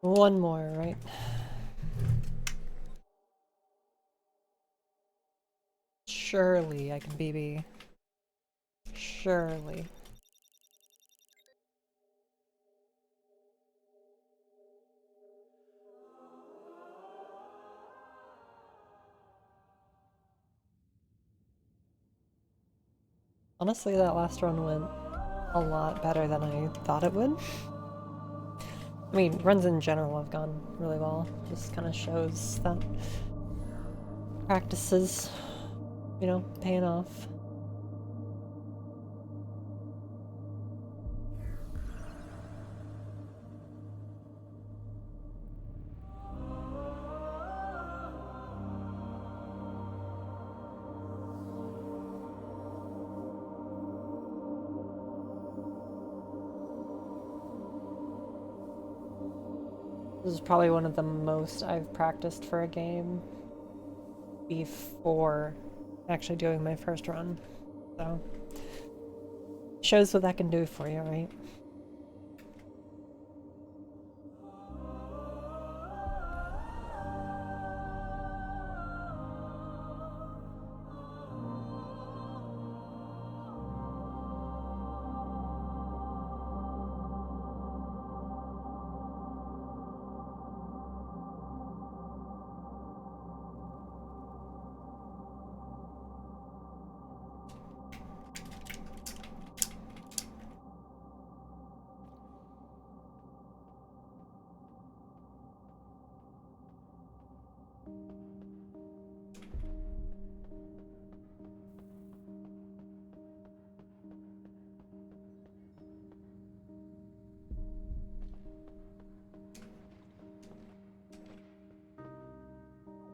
One more, right? Surely I can BB. Surely. Honestly, that last run went a lot better than I thought it would. I mean, runs in general have gone really well. Just kind of shows that practices, you know, paying off. This is probably one of the most I've practiced for a game before actually doing my first run. So, shows what that can do for you, right?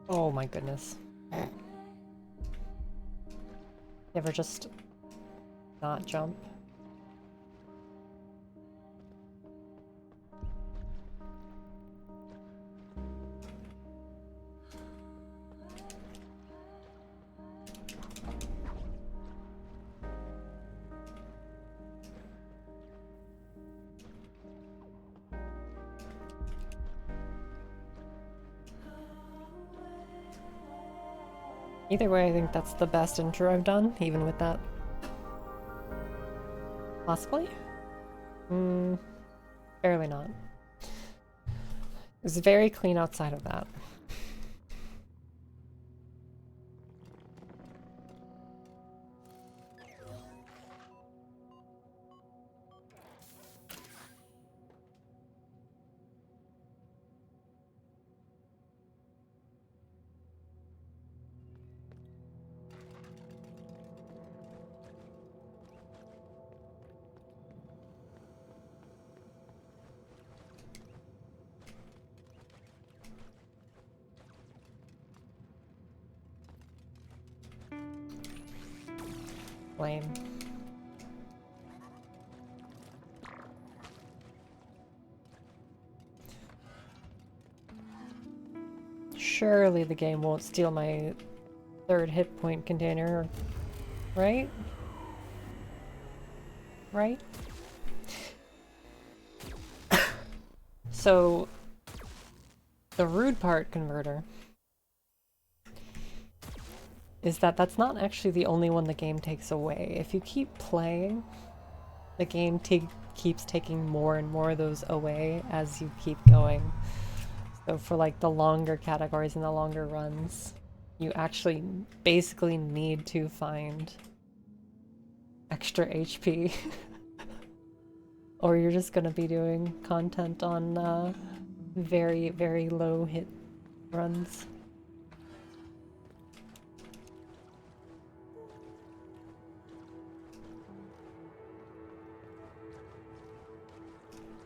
Oh my goodness. You ever just not jump? Either way, I think that's the best intro I've done, even with that. Possibly? Barely not. It was very clean outside of that. Lame. Surely the game won't steal my third hit point container, right? Right? So, the rude part, converter, is that that's not actually the only one the game takes away. If you keep playing, the game keeps taking more and more of those away as you keep going. So for like the longer categories and the longer runs, you actually basically need to find extra HP. Or you're just gonna be doing content on very, very low hit runs.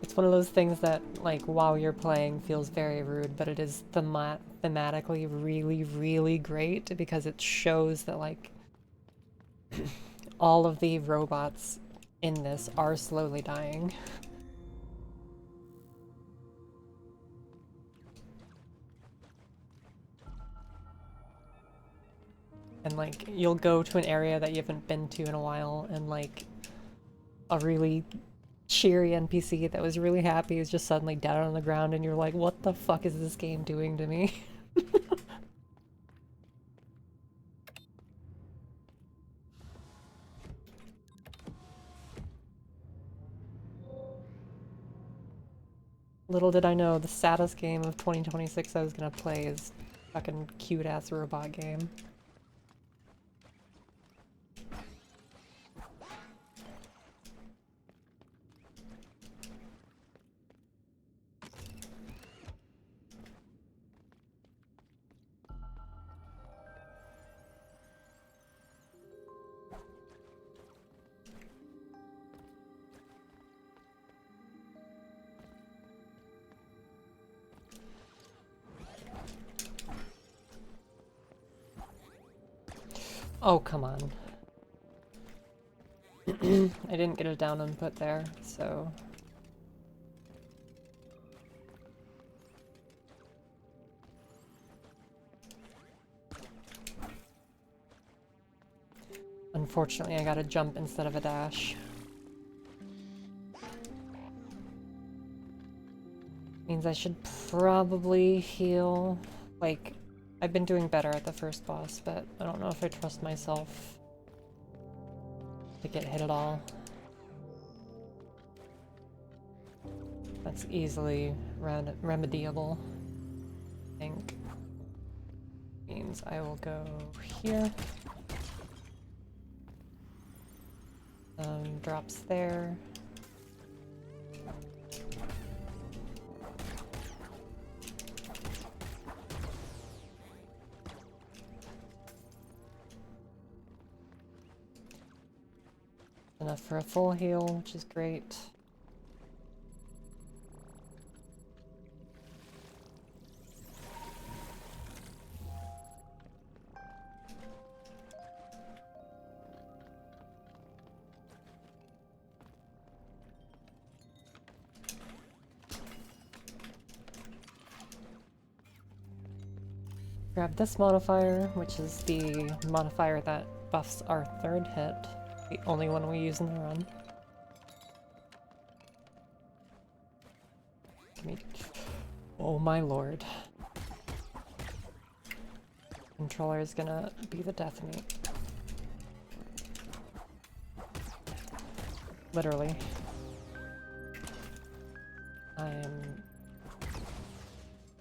It's one of those things that, like, while you're playing feels very rude, but it is thematically really, really great because it shows that, like, all of the robots in this are slowly dying. And, like, you'll go to an area that you haven't been to in a while, and, like, a really cheery NPC that was really happy is just suddenly dead on the ground, and you're like, what the fuck is this game doing to me? Little did I know, the saddest game of 2026 I was gonna play is fucking cute-ass robot game. Oh, come on. I didn't get a down input there, so... Unfortunately, I got a jump instead of a dash. Means I should probably heal. Like, I've been doing better at the first boss, but I don't know if I trust myself to get hit at all. That's easily remediable, I think. Means I will go here. Drops there. Enough for a full heal, which is great. Grab this modifier, which is the modifier that buffs our third hit. The only one we use in the run. Oh my lord. Controller is gonna be the death of me. Literally. I am...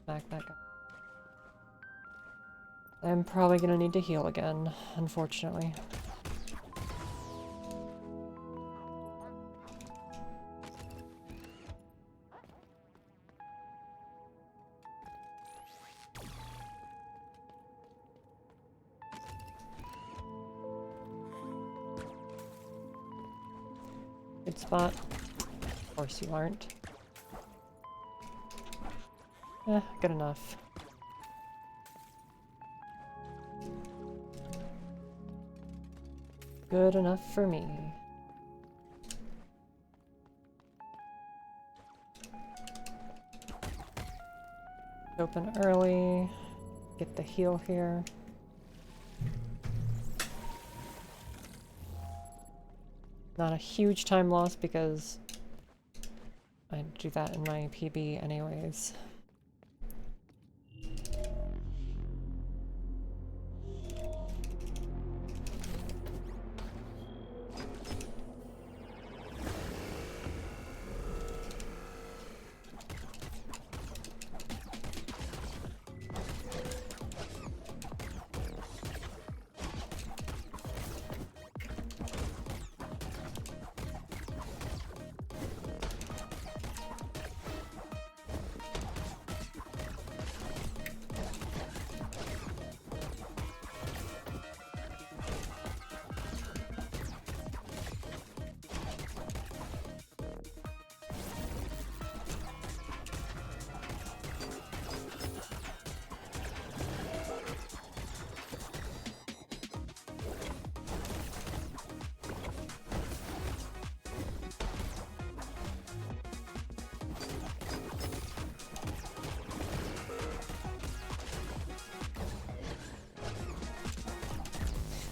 Back that guy. I'm probably gonna need to heal again, unfortunately. Good spot. Of course you aren't. Good enough. Good enough for me. Open early. Get the heal here. Not a huge time loss because I do that in my PB anyways.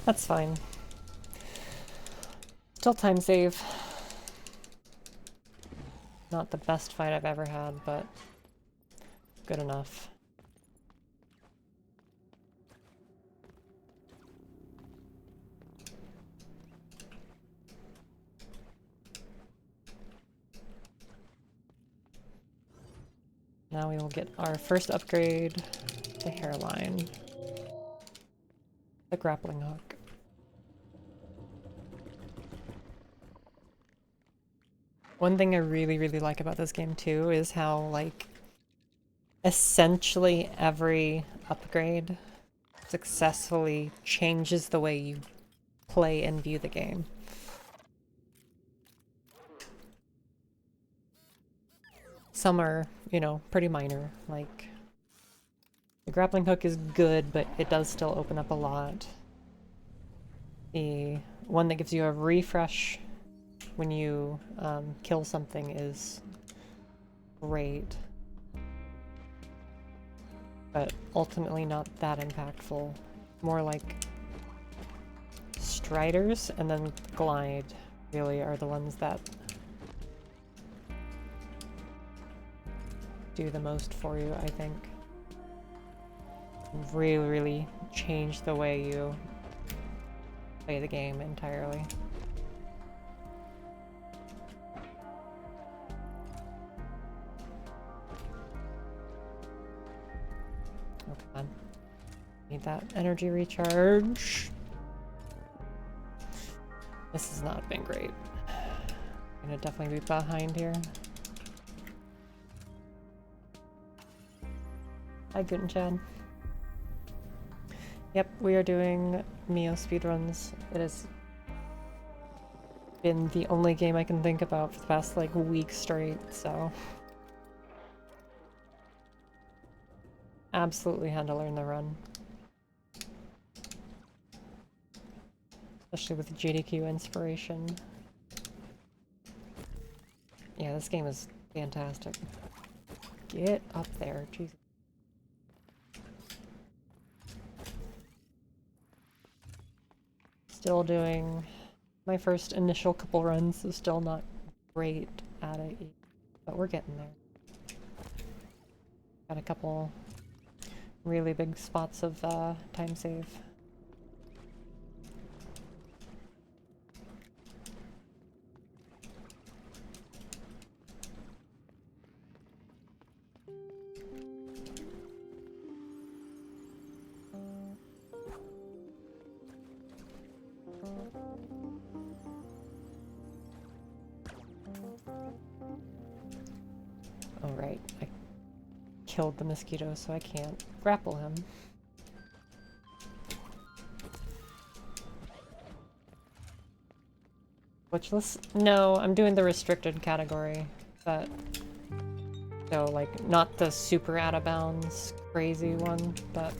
That's fine. Still time save. Not the best fight I've ever had, but good enough. Now we will get our first upgrade, the hairline, the grappling hook. One thing I really, really like about this game too is how, like, essentially every upgrade successfully changes the way you play and view the game. Some are, you know, pretty minor, like the grappling hook is good, but it does still open up a lot. The one that gives you a refresh when you kill something is great, but ultimately not that impactful. More like Striders and then Glide really are the ones that do the most for you, I think. Really, really change the way you play the game entirely. Oh, come on. Need that energy recharge. This has not been great. I'm gonna definitely be behind here. Hi, Guten Chad. Yep, we are doing MIO speedruns. It has been the only game I can think about for the past, like, week straight, so... Absolutely had to learn the run. Especially with GDQ inspiration. Yeah, this game is fantastic. Get up there, Jesus. Still doing my first initial couple runs, so still not great at it, but we're getting there. Got a couple really big spots of time save. Oh right, I killed the mosquito, so I can't grapple him. Glitchless? No, I'm doing the restricted category, but... So, like, not the super out of bounds crazy one, but...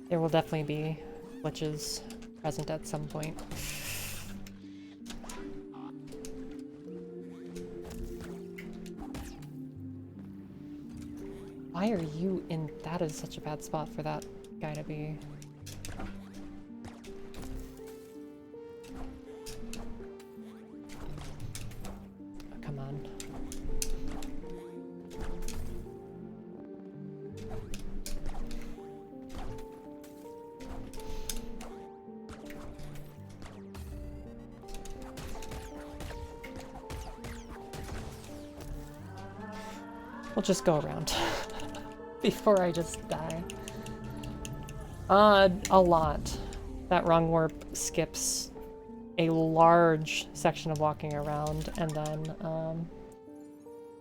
There will definitely be glitches present at some point. Why are you in... That is such a bad spot for that guy to be. Oh, come on. We'll just go around before I just die. A lot. That wrong warp skips a large section of walking around, and then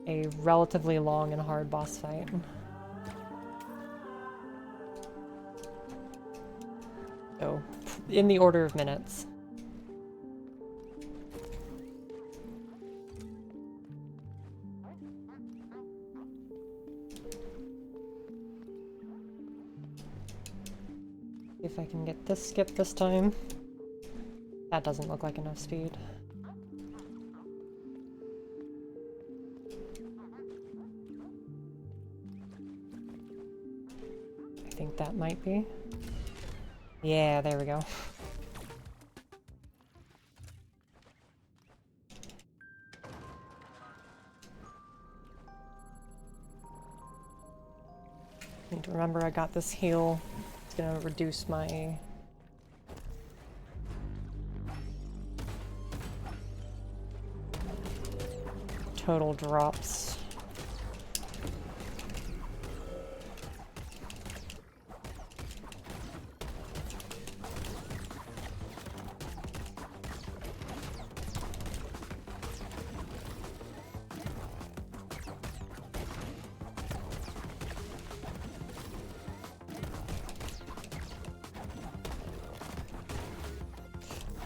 a relatively long and hard boss fight. So, in the order of minutes. If I can get this skip this time. That doesn't look like enough speed. I think that might be. Yeah, there we go. Need to remember I got this heal. It's gonna reduce my total drops.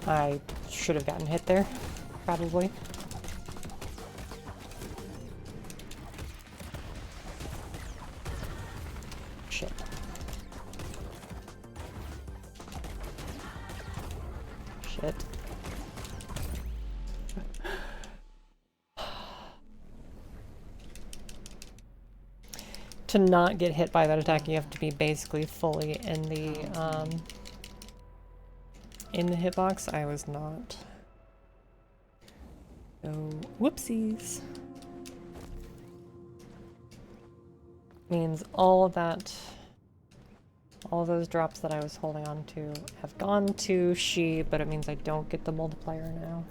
I should have gotten hit there, probably. Shit. Shit. To not get hit by that attack, you have to be basically fully in the hitbox. I was not. So, whoopsies. Means all of that, all those drops that I was holding on to have gone to she, but it means I don't get the multiplier now.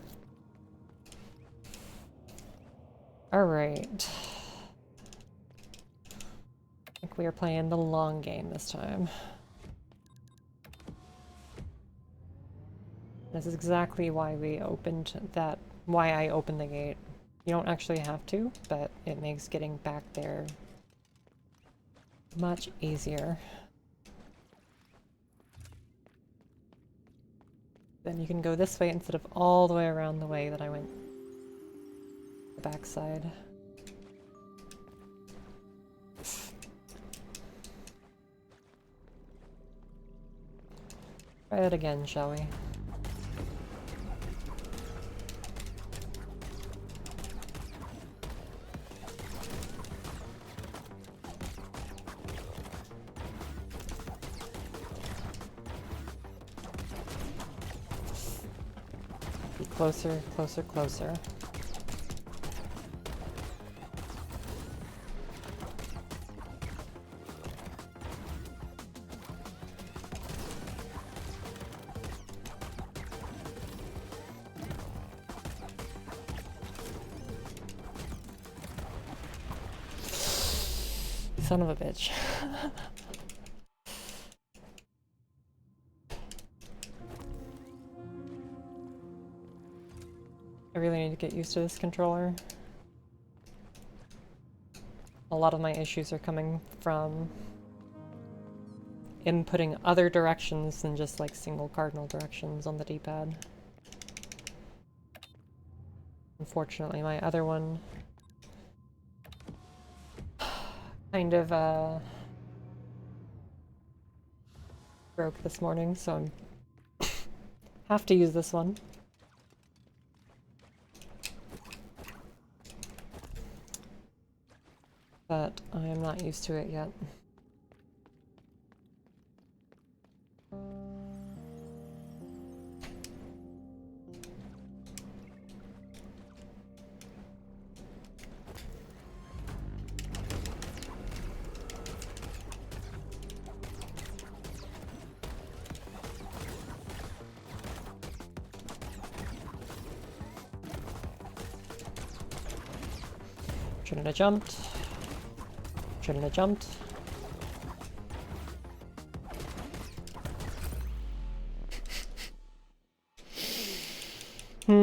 Alright. I think we are playing the long game this time. This is exactly why we opened that, why I opened the gate. You don't actually have to, but it makes getting back there much easier. Then you can go this way instead of all the way around the way that I went. The backside. Try it again, shall we? Be closer, closer, closer. Son of a bitch. I really need to get used to this controller. A lot of my issues are coming from inputting other directions than just like single cardinal directions on the D-pad. Unfortunately, my other one kind of broke this morning, so I have to use this one. But I am not used to it yet. Shouldn't have jumped. Shouldn't have jumped. I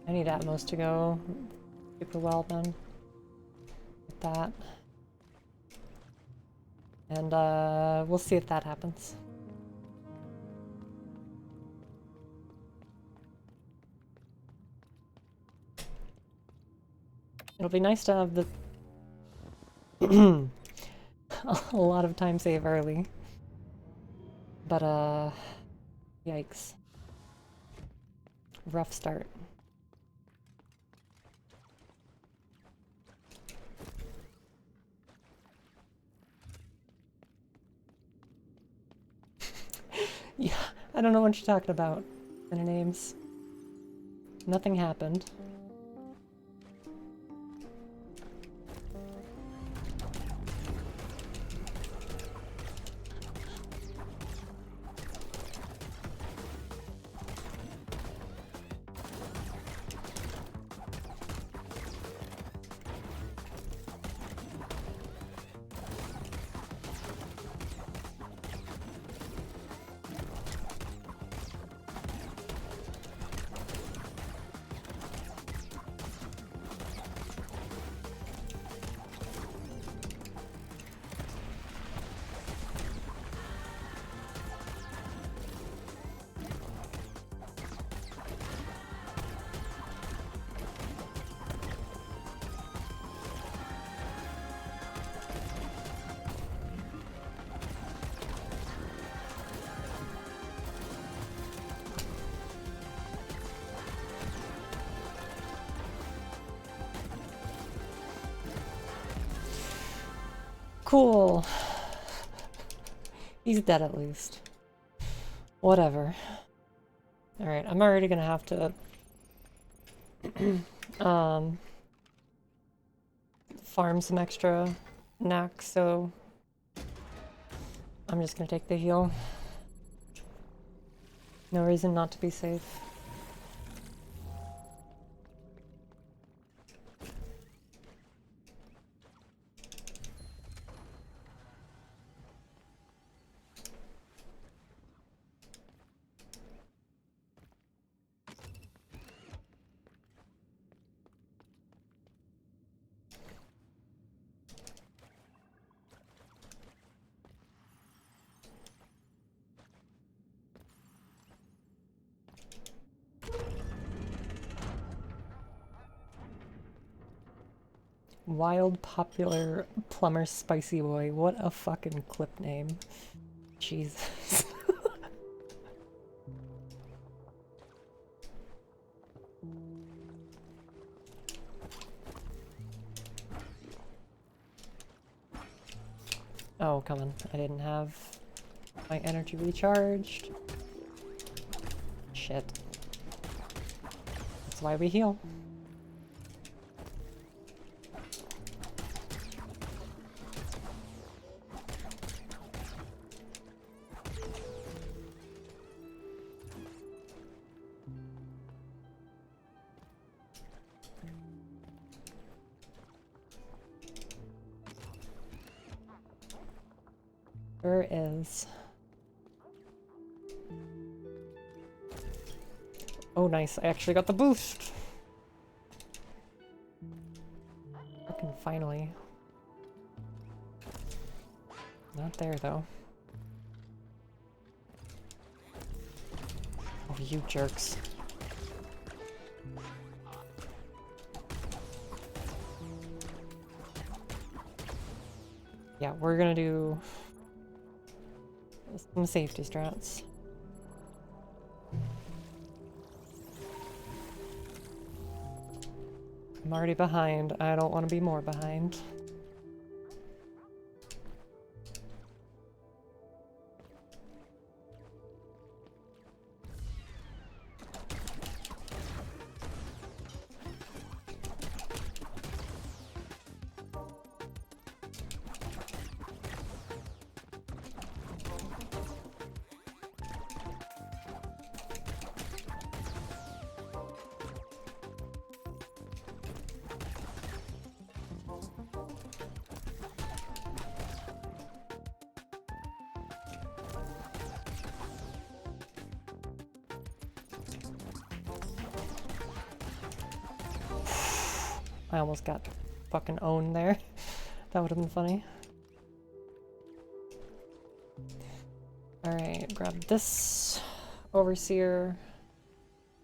need Atmos to go super well then. With that. And we'll see if that happens. It'll be nice to have the a lot of time save early. But yikes. Rough start. don't know what you're talking about. Any names? Nothing happened. Cool. He's dead at least. Whatever. Alright, I'm already gonna have to farm some extra knacks, so I'm just gonna take the heal. No reason not to be safe. Wild Popular Plumber Spicy Boy. What a fucking clip name. Jesus. Oh, come on. I didn't have my energy recharged. Shit. That's why we heal. Where is... Oh, nice. I actually got the boost. Fucking finally. Not there, though. Oh, you jerks. Yeah, we're gonna do some safety strats. I'm already behind. I don't want to be more behind. I almost got fucking owned there. That would have been funny. Alright, grab this overseer.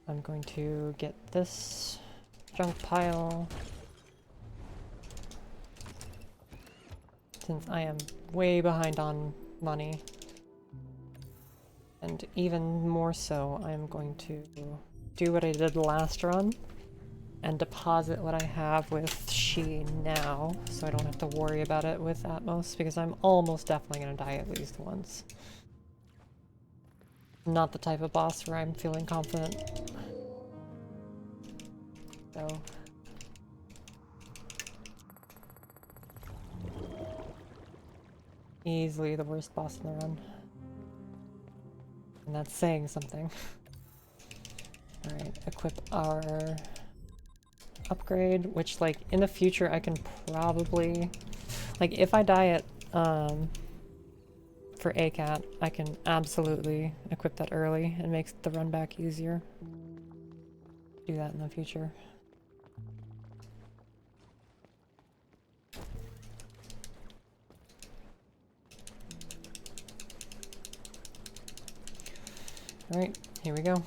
I'm going to get this junk pile. Since I am way behind on money. And even more so, I'm going to do what I did last run and deposit what I have with She now, so I don't have to worry about it with Atmos, because I'm almost definitely going to die at least once. not the type of boss where I'm feeling confident. So. Easily the worst boss in the run. And that's saying something. Alright, equip our upgrade, which, like, in the future I can probably... Like, if I die at, for ACAT, I can absolutely equip that early and make the run back easier. Do that in the future. Alright, here we go.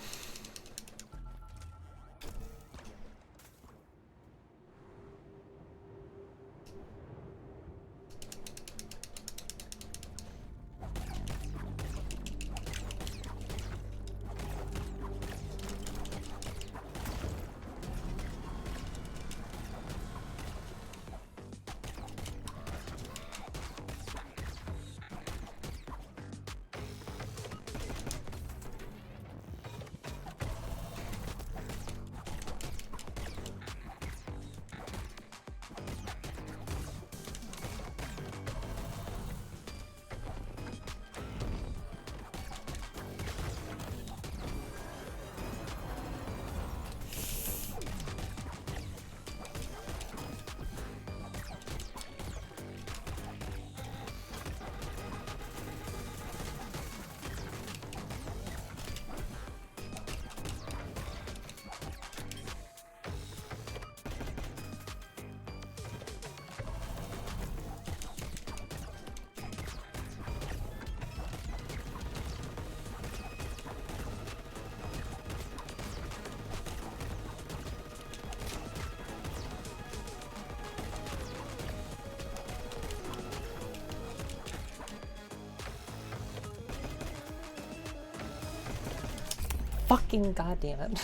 Fucking goddamn it.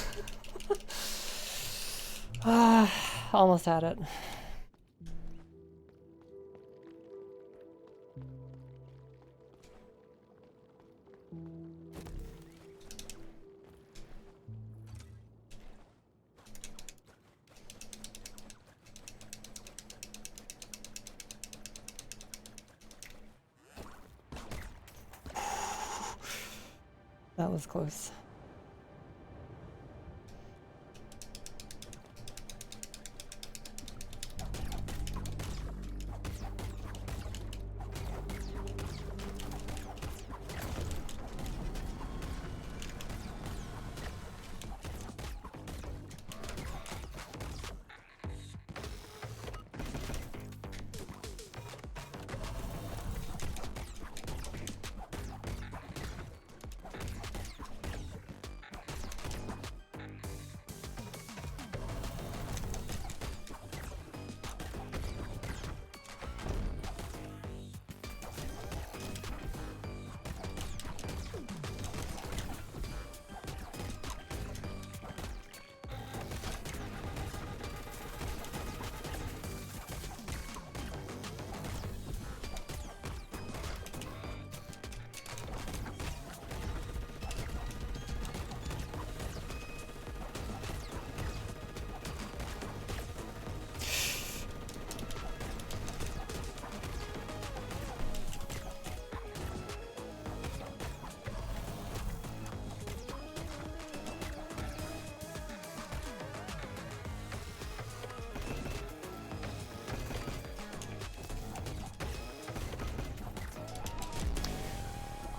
Almost had it. That was close.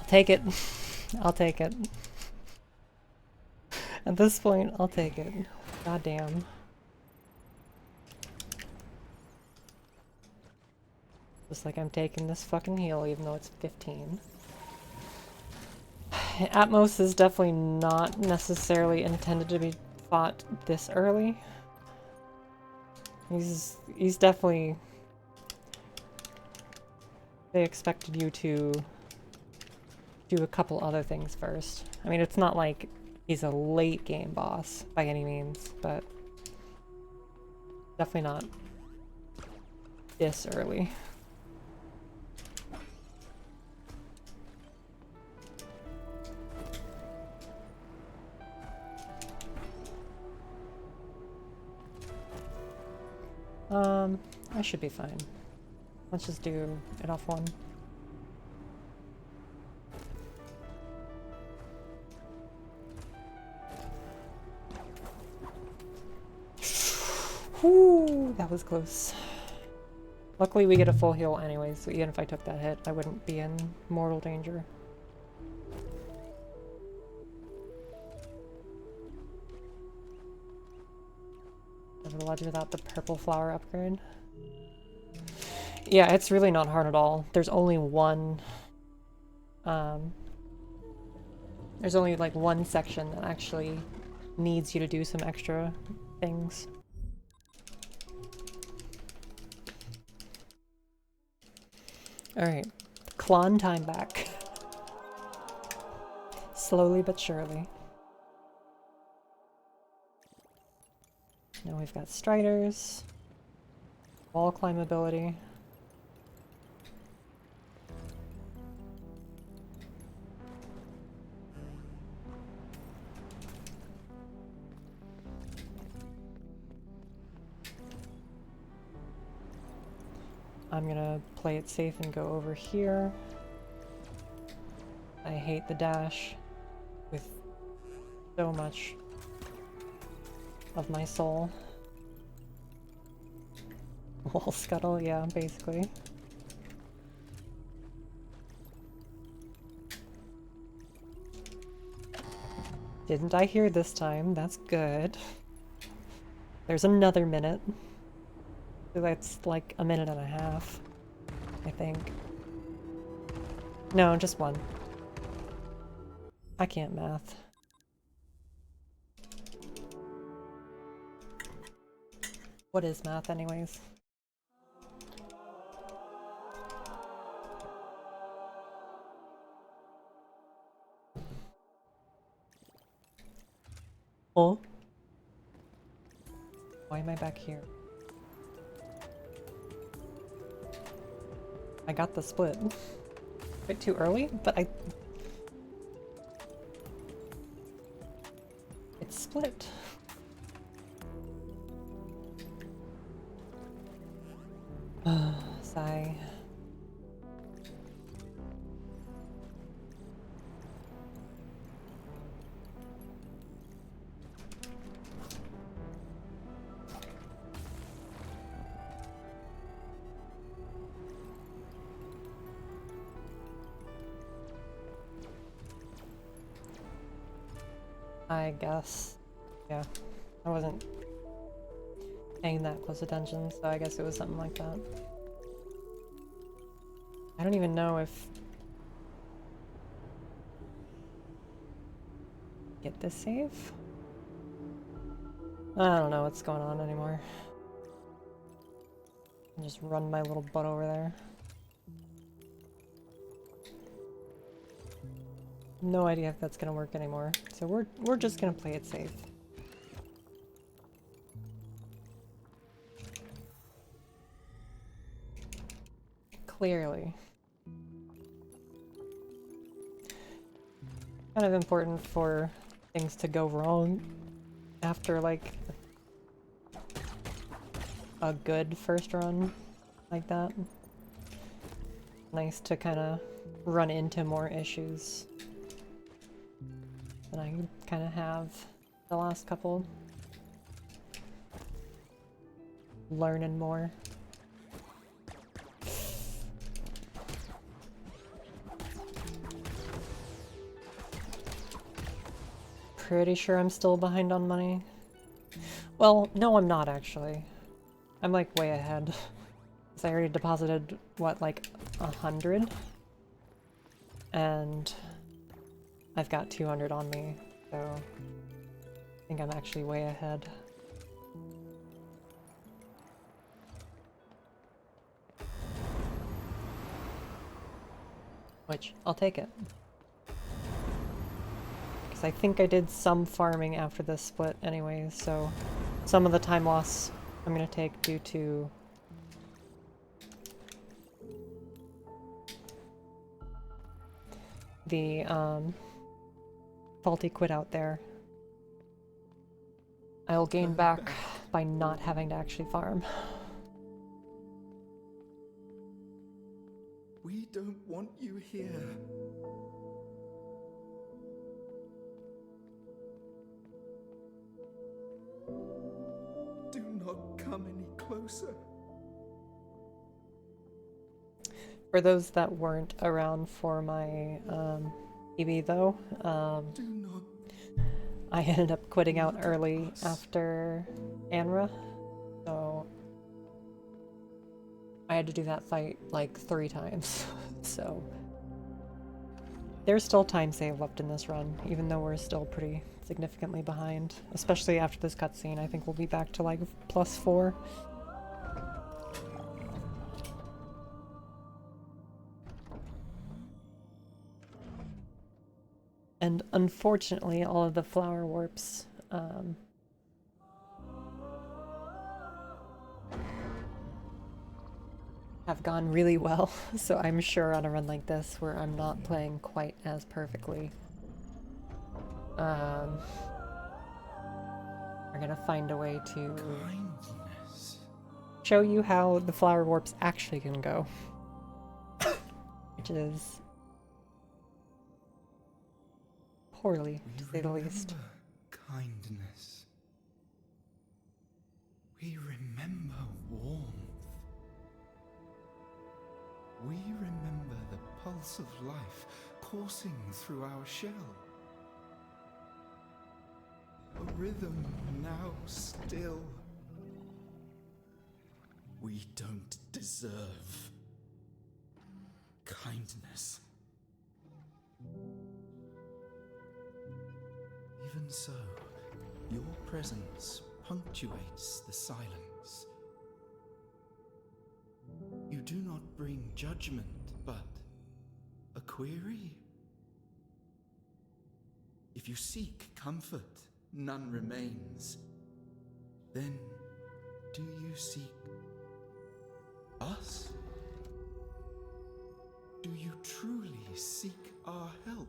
Take it. I'll take it. At this point, I'll take it. God damn. Just like I'm taking this fucking heal even though it's 15. Atmos is definitely not necessarily intended to be fought this early. He's definitely... They expected you to do a couple other things first. I mean, it's not like he's a late game boss by any means, but definitely not this early. I should be fine. Let's just do it off one. Whew, that was close. Luckily we get a full heal anyway, so even if I took that hit, I wouldn't be in mortal danger. Over the ledge without the purple flower upgrade. Yeah, it's really not hard at all. There's only one... there's only like one section that actually needs you to do some extra things. Alright, Klon time back. Slowly but surely. Now we've got striders, wall climbability. I'm gonna play it safe and go over here. I hate the dash with so much of my soul. Wall scuttle, yeah, basically. Didn't I hear this time? That's good. There's another minute. So that's like a minute and a half, I think. No, just one. I can't math. What is math anyways? Oh? Why am I back here? I got the split. A bit too early, but it's split. Sigh. I guess. Yeah. I wasn't paying that close attention, so I guess it was something like that. I don't even know if... Get this save? I don't know what's going on anymore. I'll just run my little butt over there. No idea if that's gonna work anymore. So we're just gonna play it safe. Clearly. Kind of important for things to go wrong after like a good first run like that. Nice to kind of run into more issues than I kind of have the last couple. Learning more. Pretty sure I'm still behind on money. Well, no, I'm not actually. I'm like way ahead. Because I already deposited, what, like 100? And I've got 200 on me, so I think I'm actually way ahead. Which, I'll take it. Because I think I did some farming after this split anyways, so some of the time loss I'm gonna take due to the faulty quit out there. I'll gain back by not having to actually farm. don't want you here. Do not come any closer. For those that weren't around for my EB though, Do not. I ended up quitting out early after Anra, so I had to do that fight like 3 times. So there's still time save left in this run, even though we're still pretty significantly behind, especially after this cutscene. I think we'll be back to like +4. And unfortunately, all of the flower warps have gone really well, so I'm sure on a run like this, where I'm not playing quite as perfectly, we're gonna find a way to show you how the flower warps actually can go, which is poorly, to say the least. Kindness. We remember warmth. We remember the pulse of life coursing through our shell. A rhythm now still. We don't deserve kindness. Even so, your presence punctuates the silence. You do not bring judgment, but a query. If you seek comfort, none remains. Then, do you seek us? Do you truly seek our help?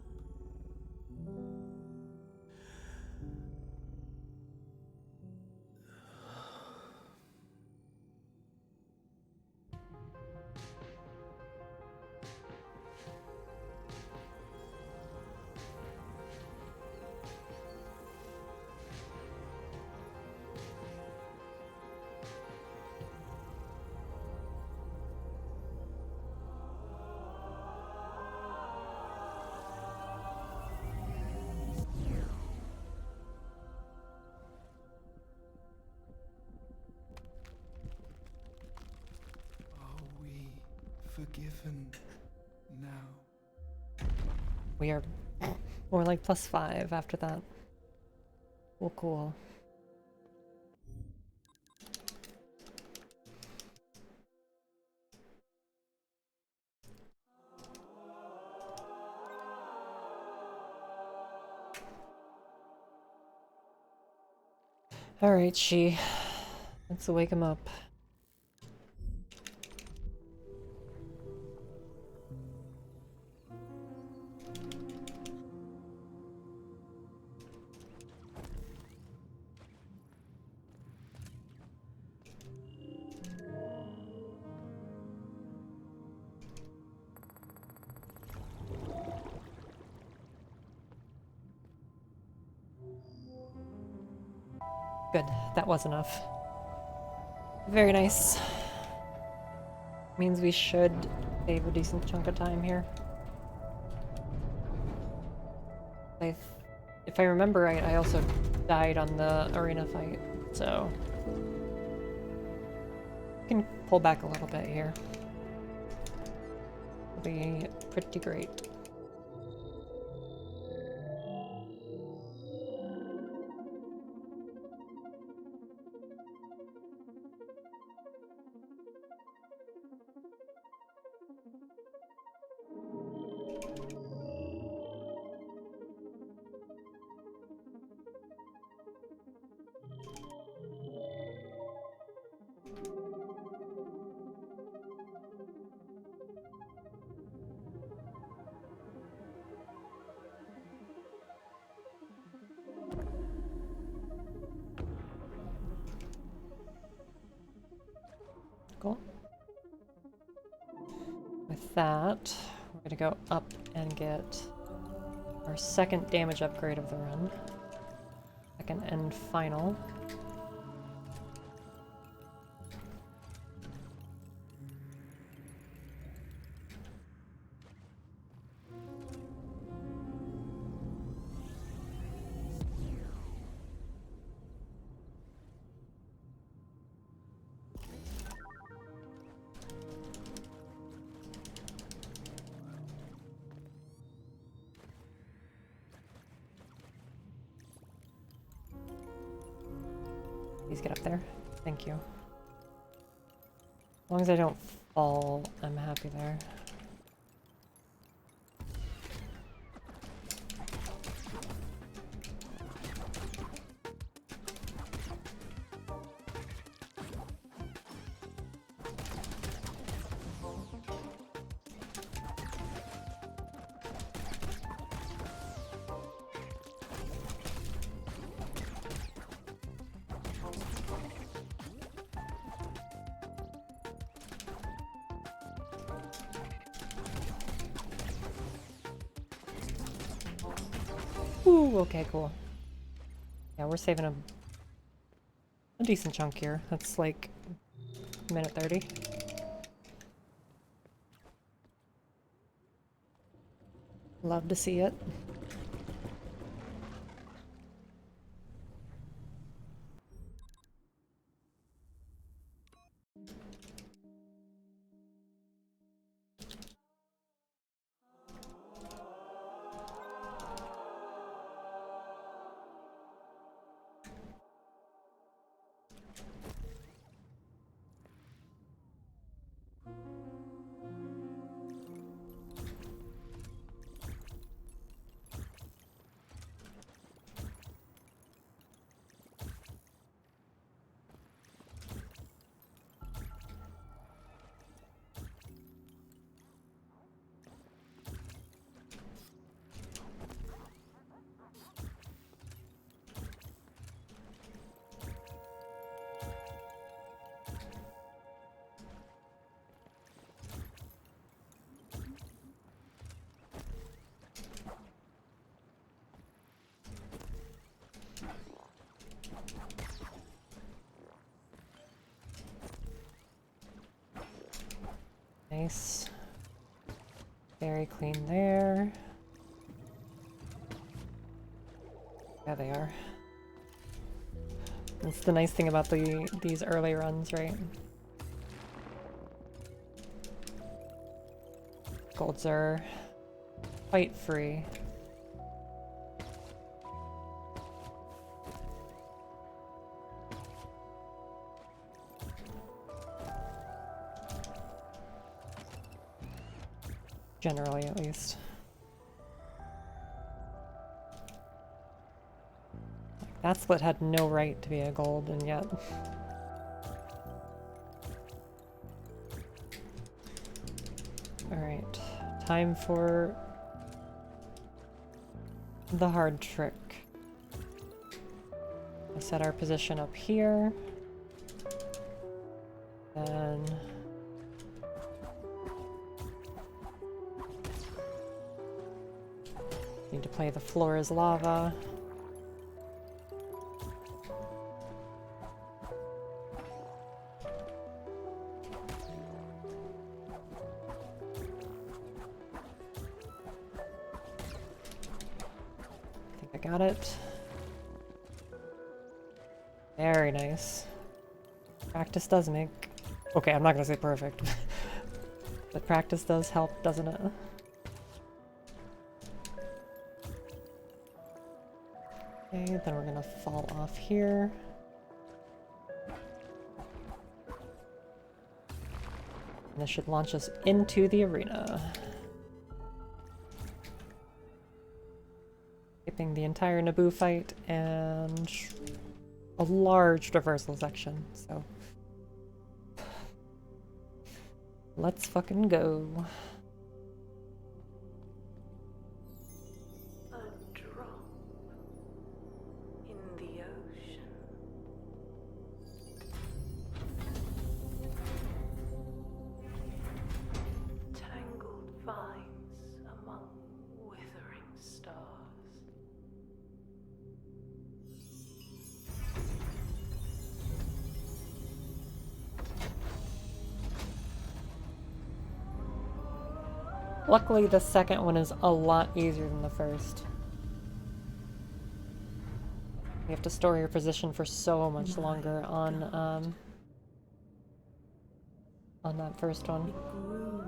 Forgiven now. We are more like +5 after that. Well, cool. Alright, she. Let's wake him up. Good, that was enough. Very nice. Means we should save a decent chunk of time here. If I remember right, I also died on the arena fight, so I can pull back a little bit here. It'll be pretty great. Cool. With with that, we're gonna go up and get our second damage upgrade of the run. Second and final. Please get up there. Thank you. As long as I don't fall, I'm happy there. Ooh, okay, cool. Yeah, we're saving a decent chunk here. That's like minute 30. Love to see it. Nice. Very clean there. Yeah, they are. That's the nice thing about these early runs, right? Golds are quite free. Generally, at least. That split had no right to be a gold, and yet... Alright, time for the hard trick. We'll set our position up here. Then... Need to play the floor is lava. I think I got it. Very nice. Practice does make... Okay, I'm not gonna say perfect. But practice does help, doesn't it? Okay, then we're gonna fall off here. And this should launch us into the arena. Skipping the entire Naboo fight and a large reversal section, so... Let's fucking go. Luckily, the second one is a lot easier than the first. You have to store your position for so much longer on that first one. It grew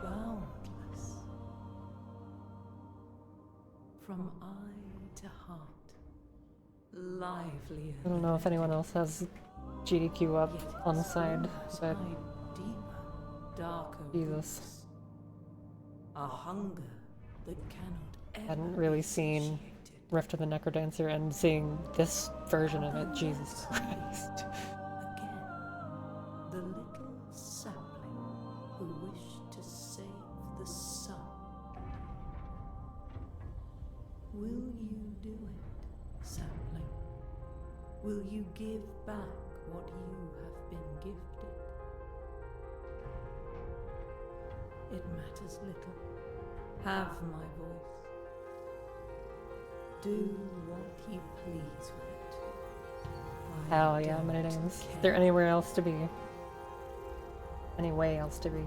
boundless. From eye to heart, livelier. I don't know if anyone else has GDQ up on the side, but deeper, darker Jesus. roots. A hunger that cannot ever Hadn't really be seen satiated. Rift of the Necrodancer and seeing this version of it, Jesus Christ. Again, the little sapling who wished to save the sun. Will you do it, sapling? Will you give back what you have been gifted? It matters little. Have my voice. Do what you please with it. I Hell yeah, don't many names. Is care. there anywhere else to be? Any way else to be?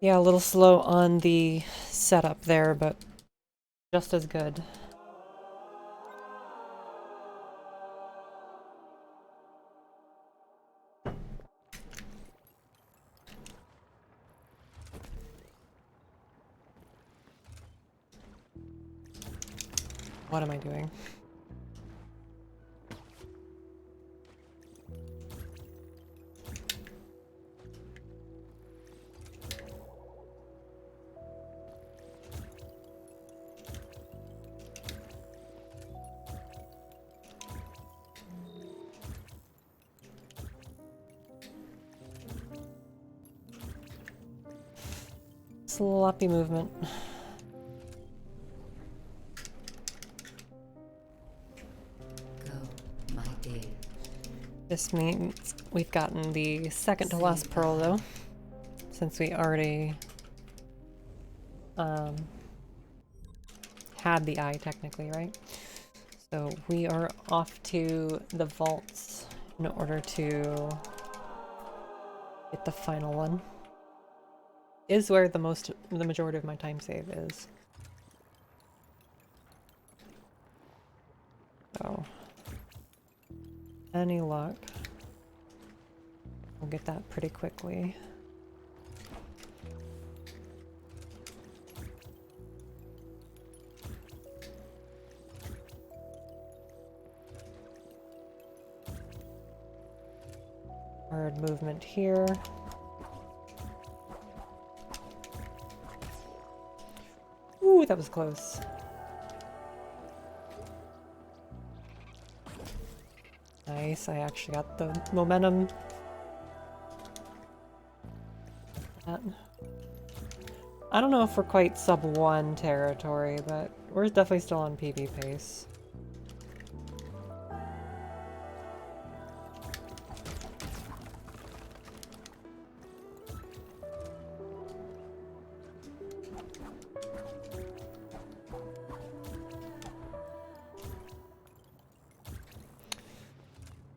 Yeah, a little slow on the setup there, but just as good. What am I doing? Sloppy movement. Go, my dear. This means we've gotten the second to last pearl though, since we already had the eye technically, right? So we are off to the vaults in order to get the final one. Is where the majority of my time save is. So, any luck, we'll get that pretty quickly. Hard movement here. Ooh, that was close. Nice, I actually got the momentum. I don't know if we're quite sub 1 territory, but we're definitely still on PB pace.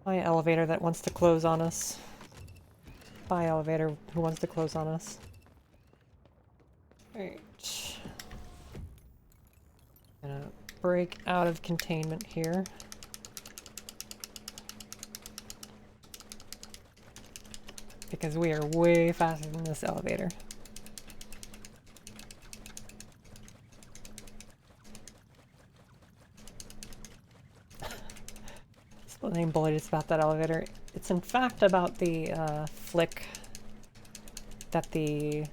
Bye, elevator that wants to close on us. Bye, elevator who wants to close on us. Alright. Gonna break out of containment here. Because we are way faster than this elevator. Splitting bullets about that elevator. It's in fact about the flick that the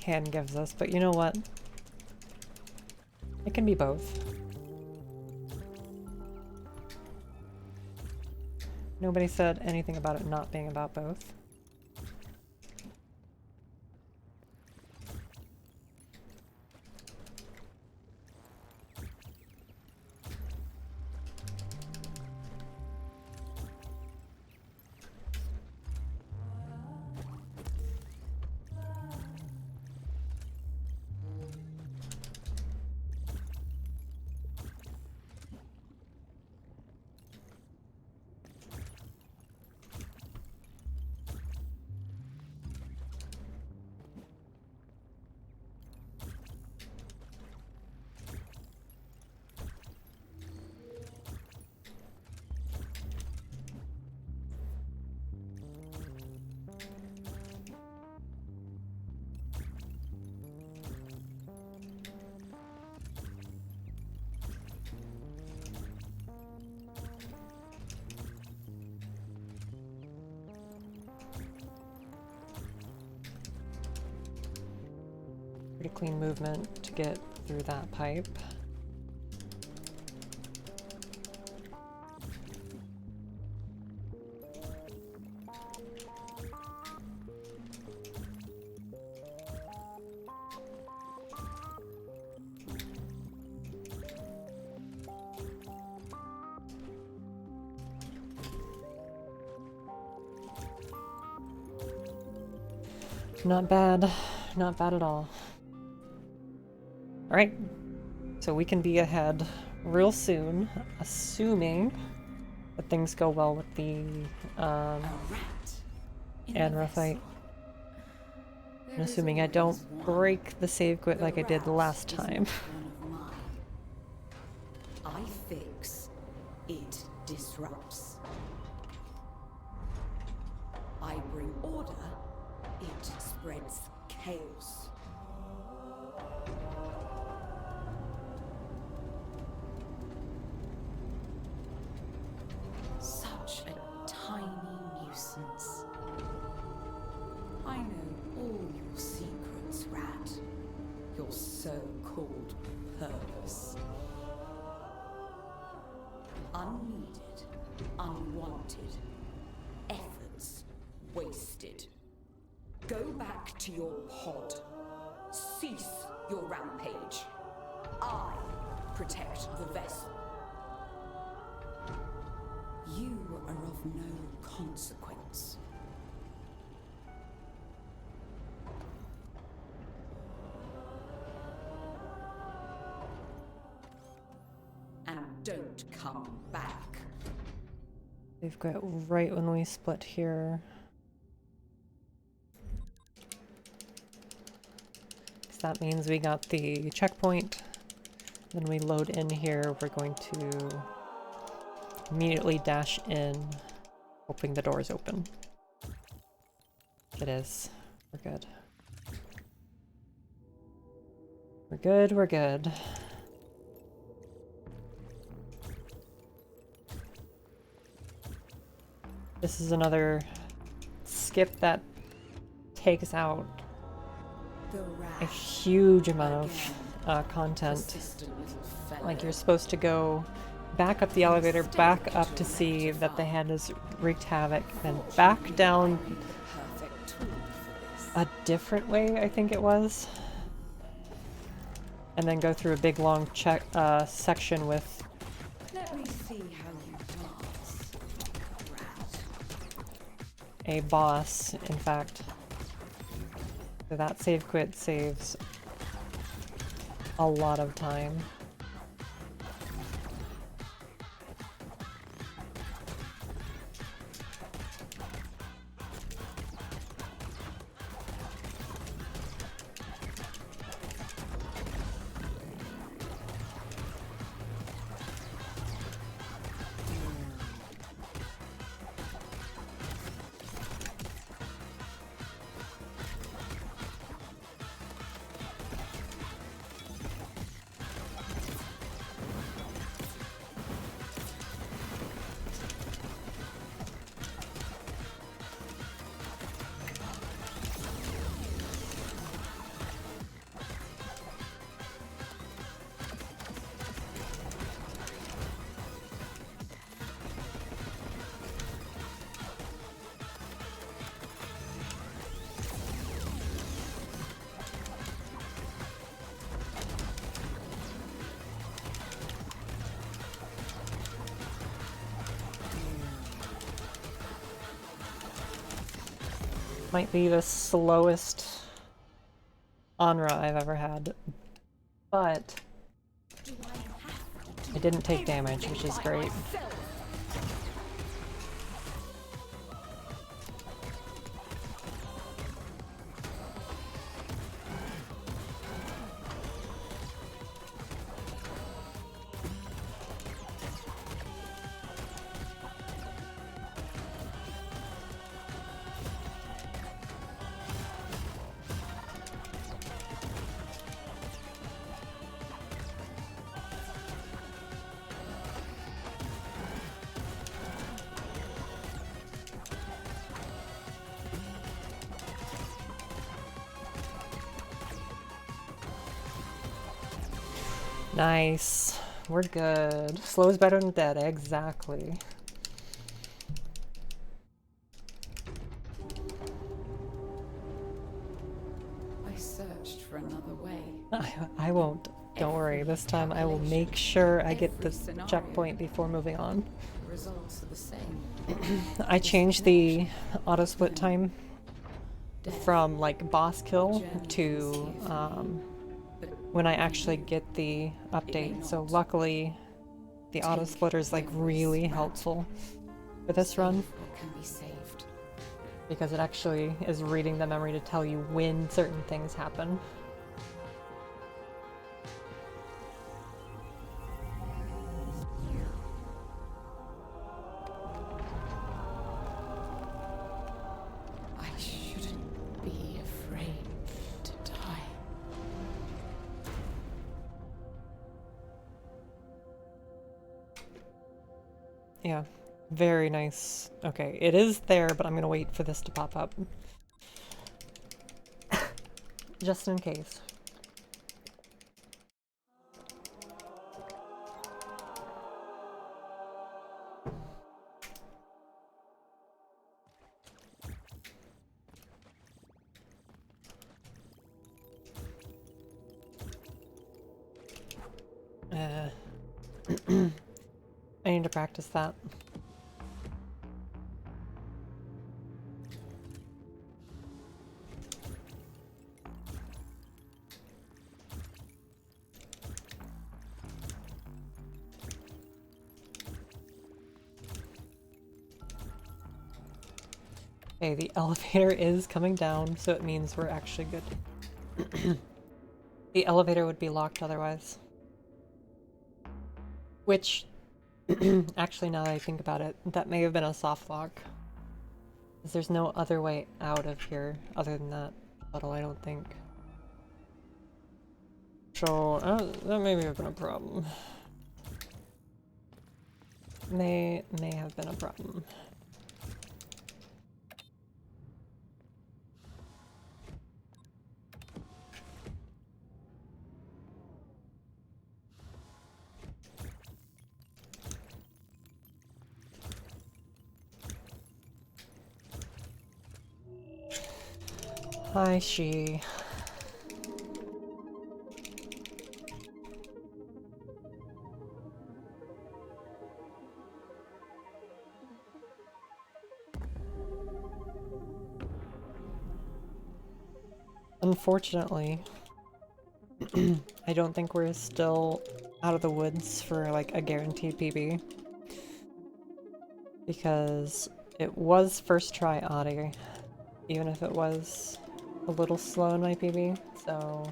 hand gives us, but you know what? It can be both. Nobody said anything about it not being about both. clean movement to get through that pipe. Not bad. Not bad at all. Alright. So we can be ahead real soon, assuming that things go well with the Anra fight. And assuming I don't break the save quit like I did the last time. I fix, it disrupts. I bring order, it spreads chaos. Such a tiny nuisance. I know all your secrets, Rat. Your so-called purpose. Unneeded, unwanted, efforts wasted. Go back to your pod. Cease your rampage. I protect the vessel. You are of no consequence. And don't come back. They've got right when we split here. That means we got the checkpoint. Then we load in here. We're going to immediately dash in, hoping the door's open. It is. We're good. We're good, we're good. This is another skip that takes out a huge amount of content. Like you're supposed to go back up the elevator, back up to see that the hand has wreaked havoc, then back down a different way, I think it was. And then go through a big long section with Let me see how you dance, Rat. a boss, in fact. So that save quit saves a lot of time. Might be the slowest Onra I've ever had, but I didn't take damage, which is great. Nice. We're good. Slow is better than dead, exactly. I searched for another way. I won't. Don't worry. This time I will make sure I get the checkpoint before moving on. The results are the same. I changed the auto split time from like boss kill to when I actually get the update. So luckily the auto splitter is like really helpful for this run What can be saved? because it actually is reading the memory to tell you when certain things happen. I shouldn't be afraid to die. Yeah, very nice. Okay, it is there, but I'm gonna wait for this to pop up. Just in case. I need to practice that. Okay, the elevator is coming down, so it means we're actually good. The elevator would be locked otherwise. Which, actually now that I think about it, that may have been a soft lock. Because there's no other way out of here other than that puddle, I don't think. So, that may have been a problem. May have been a problem. Hi, she. Unfortunately, I don't think we're still out of the woods for like a guaranteed PB. Because it was first try Ati, even if it was a little slow in my PB, so...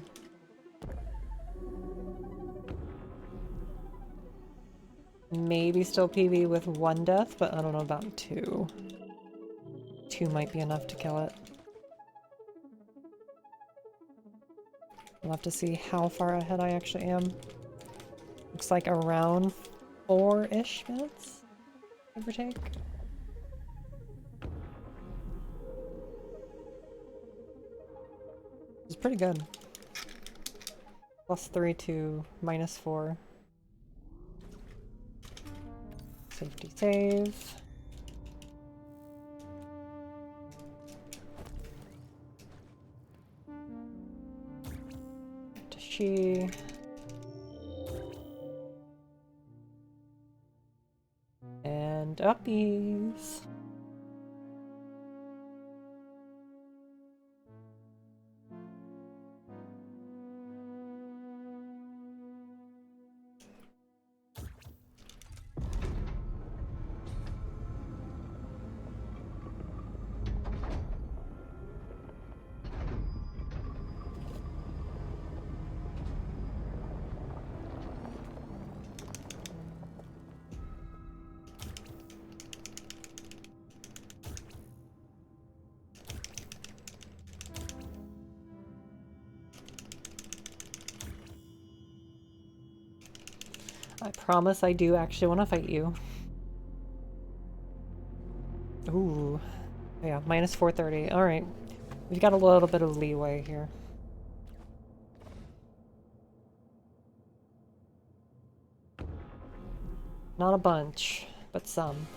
Maybe still PB with 1 death, but I don't know about 2. 2 might be enough to kill it. We'll have to see how far ahead I actually am. Looks like around 4-ish minutes, give or take. It's pretty good. +3 to -4. Safety save. To she. And uppies. I promise I do actually want to fight you. Ooh. Yeah, -430. Alright. We've got a little bit of leeway here. Not a bunch, but some.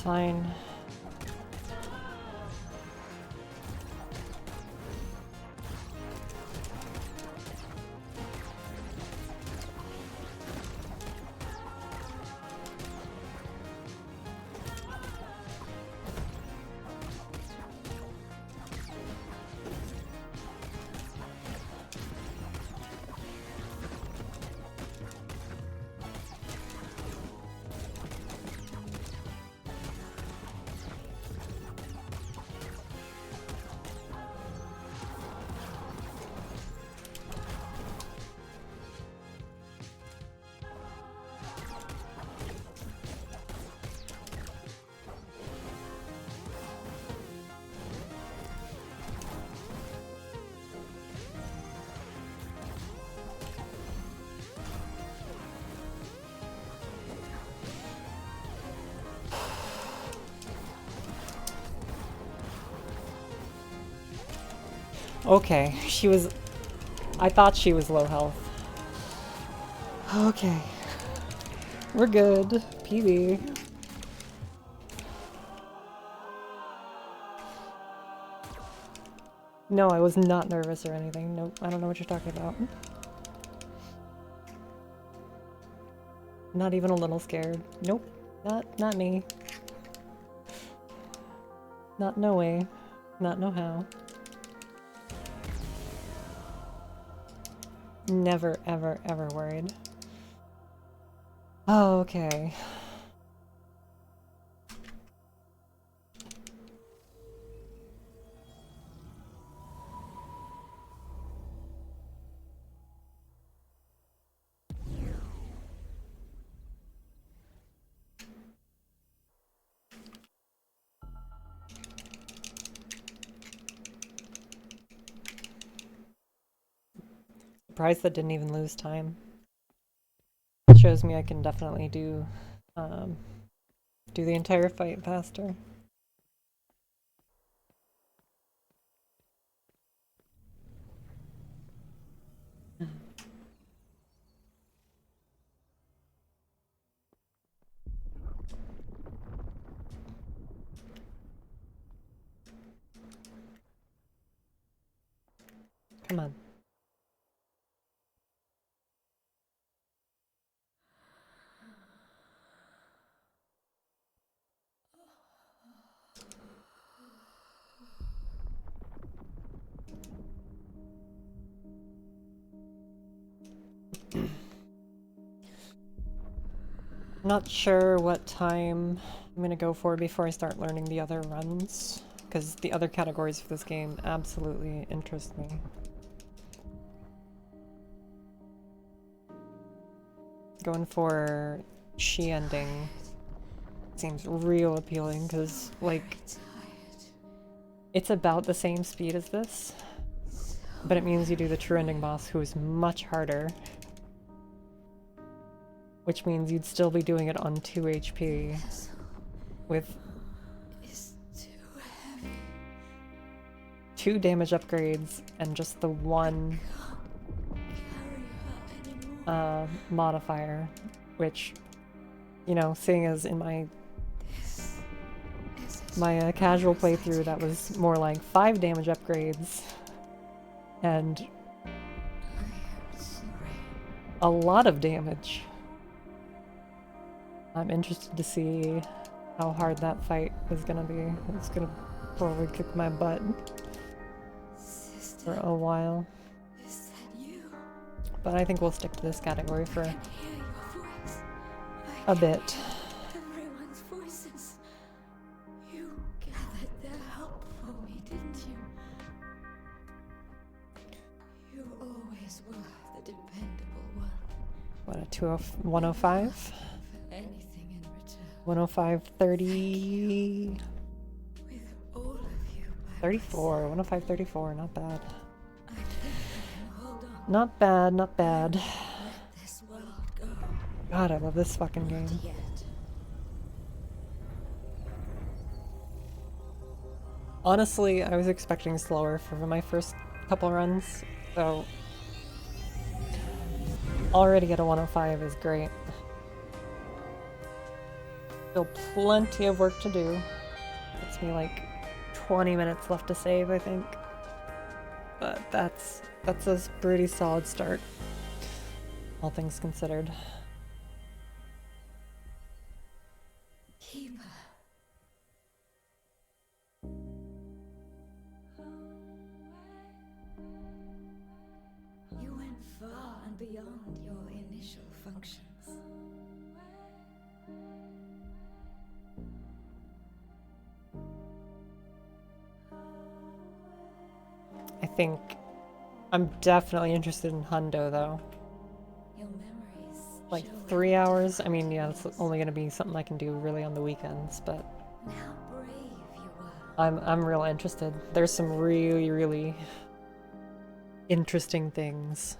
Fine. Okay, she was... I thought she was low health. Okay. We're good. PB. No, I was not nervous or anything. Nope, I don't know what you're talking about. Not even a little scared. Nope, not me. Not no way. Not no how. Never, ever, ever worried. Oh, okay. Surprised that didn't even lose time. Shows me I can definitely do the entire fight faster. Come on. Not sure what time I'm gonna go for before I start learning the other runs, because the other categories for this game absolutely interest me. Going for she ending seems real appealing, because, like, it's about the same speed as this, but it means you do the true ending boss, who is much harder. which means you'd still be doing it on 2 HP Vessel with is too heavy. 2 damage upgrades and just the 1 Carry her anymore. modifier, which, you know, seeing as in my This is as casual far as I playthrough that take was us. more like 5 damage upgrades and I am sorry. a lot of damage. I'm interested to see how hard that fight is gonna be. It's gonna probably kick my butt Sister, for a while, is that you? but I think we'll stick to this category for I can hear your voice. a bit. Everyone's voices. You gathered their help for me, didn't you? You always were the dependable one. What, a 105? For anything in return. 105, 30, With all of you by 34, 105, 34, not bad. my side, I think I can hold on. Not bad, not bad. Let this world go. God, I love this fucking game. Not yet. Honestly, I was expecting slower for my first couple runs, so already at a 105 is great. Still plenty of work to do. It's me like 20 minutes left to save, I think. But that's a pretty solid start, all things considered. Keep her. You went far and beyond your initial functions. I think I'm definitely interested in Hundo though. Your memories. Like show 3 how hours? I mean, yeah, different it's only gonna be something I can do really on the weekends, but and how brave you were. I'm real interested. There's some really, really interesting things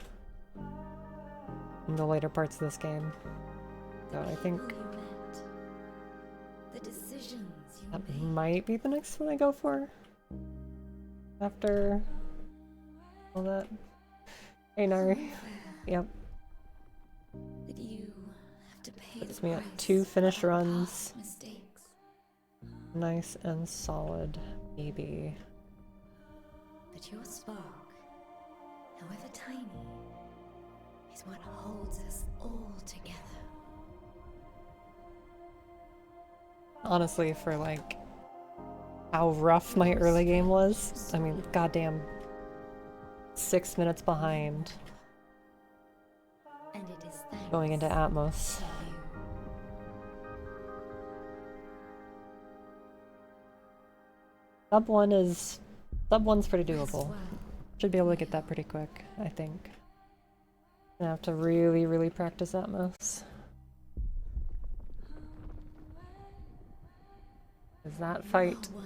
in the later parts of this game. So I think Who you met. The decisions you that made. might be the next one I go for. After all that. Hey Nari. Yep. That you have to pay Puts the me at price 2 finished for our runs. past mistakes. Nice and solid, maybe. But your spark, however tiny, is what holds us all together. Honestly, for like how rough my early game was, I mean, goddamn 6 minutes behind And it is thanks going into Atmos. to you. Sub 1's pretty As doable. well. Should be able to get that pretty quick, I think. Gonna have to really, really practice Atmos. Cause that fight Well,